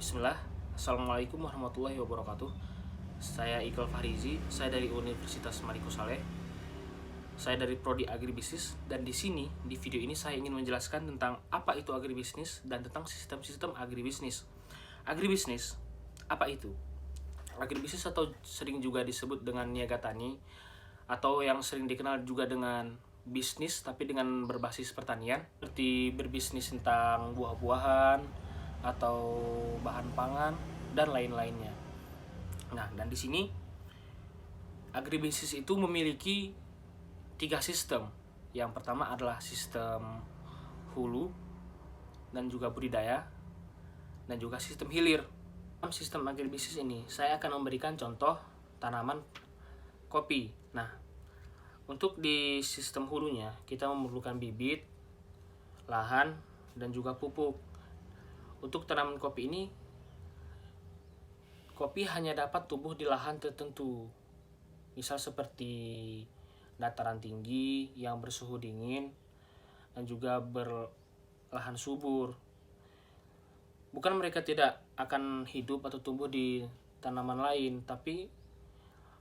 Bismillah. Assalamualaikum warahmatullahi wabarakatuh. Saya Iqbal Fahrizi, saya dari Universitas Mariko Saleh. Saya dari Prodi Agribisnis, dan di sini di video ini saya ingin menjelaskan tentang apa itu agribisnis dan tentang sistem-sistem agribisnis. Agribisnis apa itu? Agribisnis atau sering juga disebut dengan niaga tani, atau yang sering dikenal juga dengan bisnis tapi dengan berbasis pertanian, seperti berbisnis tentang buah-buahan atau bahan pangan dan lain-lainnya. Nah, dan di sini agribisnis itu memiliki 3 sistem. Yang pertama adalah sistem hulu dan juga budidaya, dan juga sistem hilir. Dalam sistem agribisnis ini, saya akan memberikan contoh tanaman kopi. Nah, untuk di sistem hulunya, kita memerlukan bibit, lahan, dan juga pupuk. Untuk tanaman kopi ini, kopi hanya dapat tumbuh di lahan tertentu. Misal seperti dataran tinggi yang bersuhu dingin dan juga berlahan subur. Bukan mereka tidak akan hidup atau tumbuh di tanaman lain, tapi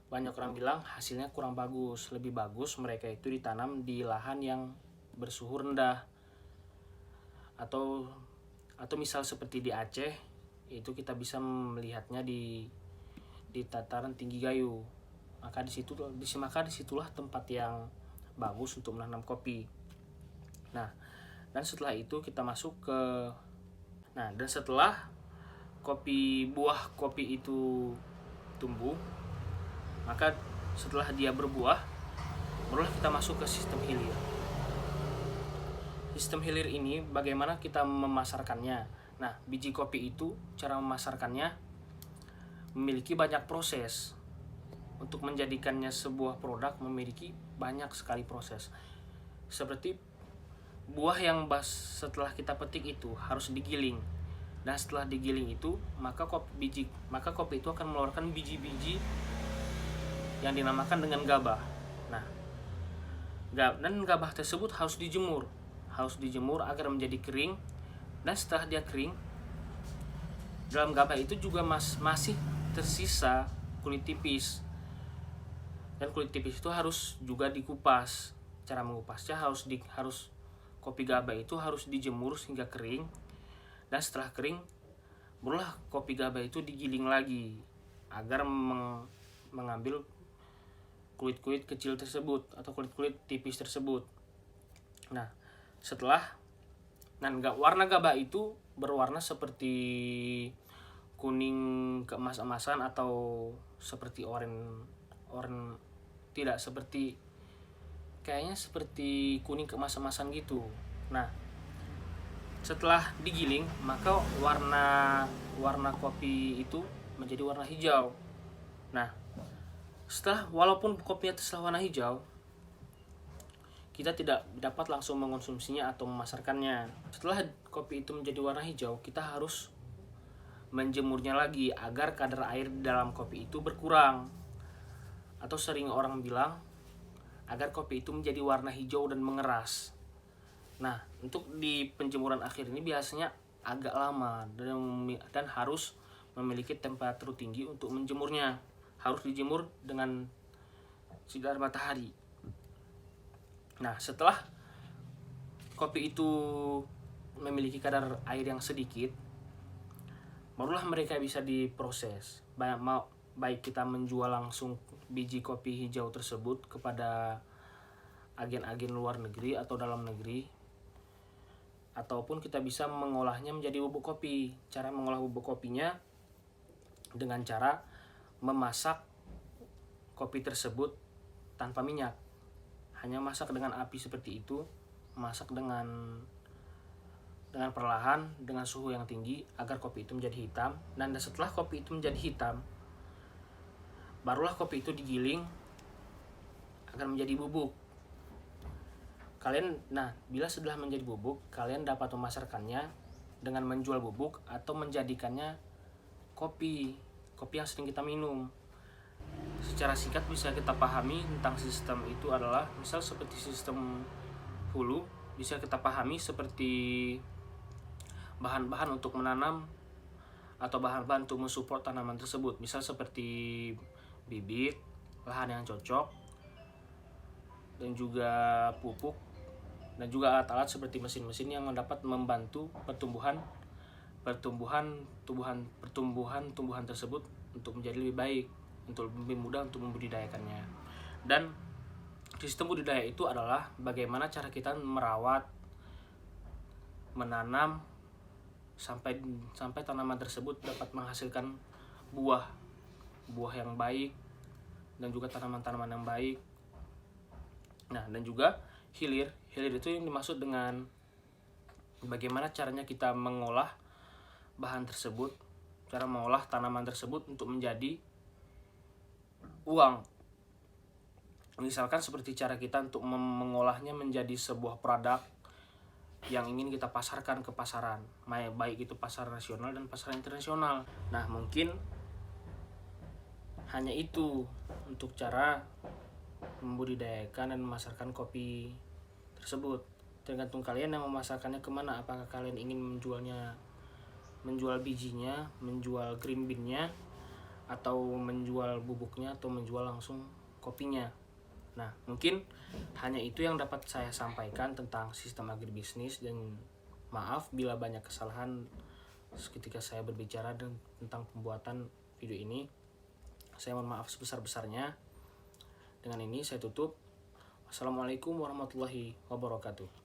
banyak orang bilang hasilnya kurang bagus. Lebih bagus mereka itu ditanam di lahan yang bersuhu rendah. Atau misal seperti di Aceh, itu kita bisa melihatnya di dataran tinggi Gayo. Maka disitulah tempat yang bagus untuk menanam kopi. Nah, dan setelah itu kita masuk ke dan setelah buah kopi itu tumbuh, maka setelah dia berbuah, barulah kita masuk ke sistem hilir. Sistem hilir ini bagaimana kita memasarkannya. Nah, biji kopi itu cara memasarkannya memiliki banyak proses. Untuk menjadikannya sebuah produk memiliki banyak sekali proses. Seperti buah yang setelah kita petik itu harus digiling. Dan setelah digiling itu, maka kopi itu akan mengeluarkan biji-biji yang dinamakan dengan gabah. Nah, dan gabah tersebut harus dijemur agar menjadi kering. Dan setelah dia kering, dalam gabah itu juga masih tersisa kulit tipis. Dan kulit tipis itu harus juga dikupas. Cara mengupasnya harus kopi gabah itu harus dijemur hingga kering. Dan setelah kering, barulah kopi gabah itu digiling lagi agar mengambil kulit-kulit kecil tersebut atau kulit-kulit tipis tersebut. Nah, warna gabah itu berwarna seperti kuning keemas-emasan atau seperti kayaknya seperti kuning keemas-emasan gitu. Nah, setelah digiling, maka warna kopi itu menjadi warna hijau. Nah, walaupun kopinya telah warna hijau, kita tidak dapat langsung mengonsumsinya atau memasarkannya. Setelah kopi itu menjadi warna hijau, kita harus menjemurnya lagi agar kadar air di dalam kopi itu berkurang. Atau sering orang bilang agar kopi itu menjadi warna hijau dan mengeras. Nah, untuk di penjemuran akhir ini biasanya agak lama dan harus memiliki temperatur tinggi untuk menjemurnya. Harus dijemur dengan sinar matahari. Nah, setelah kopi itu memiliki kadar air yang sedikit, barulah mereka bisa diproses. Baik kita menjual langsung biji kopi hijau tersebut kepada agen-agen luar negeri atau dalam negeri, ataupun kita bisa mengolahnya menjadi bubuk kopi. Cara mengolah bubuk kopinya dengan cara memasak kopi tersebut tanpa minyak. Hanya masak dengan api seperti itu, masak dengan perlahan dengan suhu yang tinggi agar kopi itu menjadi hitam. Dan setelah kopi itu menjadi hitam, barulah kopi itu digiling agar menjadi bubuk. Bila sudah menjadi bubuk, kalian dapat memasarkannya dengan menjual bubuk atau menjadikannya kopi yang sering kita minum. Secara singkat bisa kita pahami tentang sistem itu adalah, misal seperti sistem hulu, bisa kita pahami seperti bahan-bahan untuk menanam atau bahan-bahan untuk mensupport tanaman tersebut, misal seperti bibit, lahan yang cocok, dan juga pupuk, dan juga alat-alat seperti mesin-mesin yang dapat membantu pertumbuhan tersebut untuk menjadi lebih baik, untuk lebih mudah untuk membudidayakannya. Dan sistem budidaya itu adalah bagaimana cara kita merawat, menanam sampai tanaman tersebut dapat menghasilkan buah yang baik dan juga tanaman-tanaman yang baik. Nah, dan juga hilir itu yang dimaksud dengan bagaimana caranya kita mengolah bahan tersebut, cara mengolah tanaman tersebut untuk menjadi uang. Misalkan seperti cara kita untuk mengolahnya menjadi sebuah produk yang ingin kita pasarkan ke pasaran, baik itu pasar nasional dan pasar internasional. Nah, mungkin hanya itu untuk cara membudidayakan dan memasarkan kopi tersebut. Tergantung kalian yang memasarkannya kemana, apakah kalian ingin menjual bijinya, menjual green bean-nya, atau menjual bubuknya, atau menjual langsung kopinya. Nah, mungkin hanya itu yang dapat saya sampaikan tentang sistem agribisnis, dan maaf bila banyak kesalahan ketika saya berbicara tentang pembuatan video ini. Saya mohon maaf sebesar-besarnya. Dengan ini saya tutup. Wassalamualaikum warahmatullahi wabarakatuh.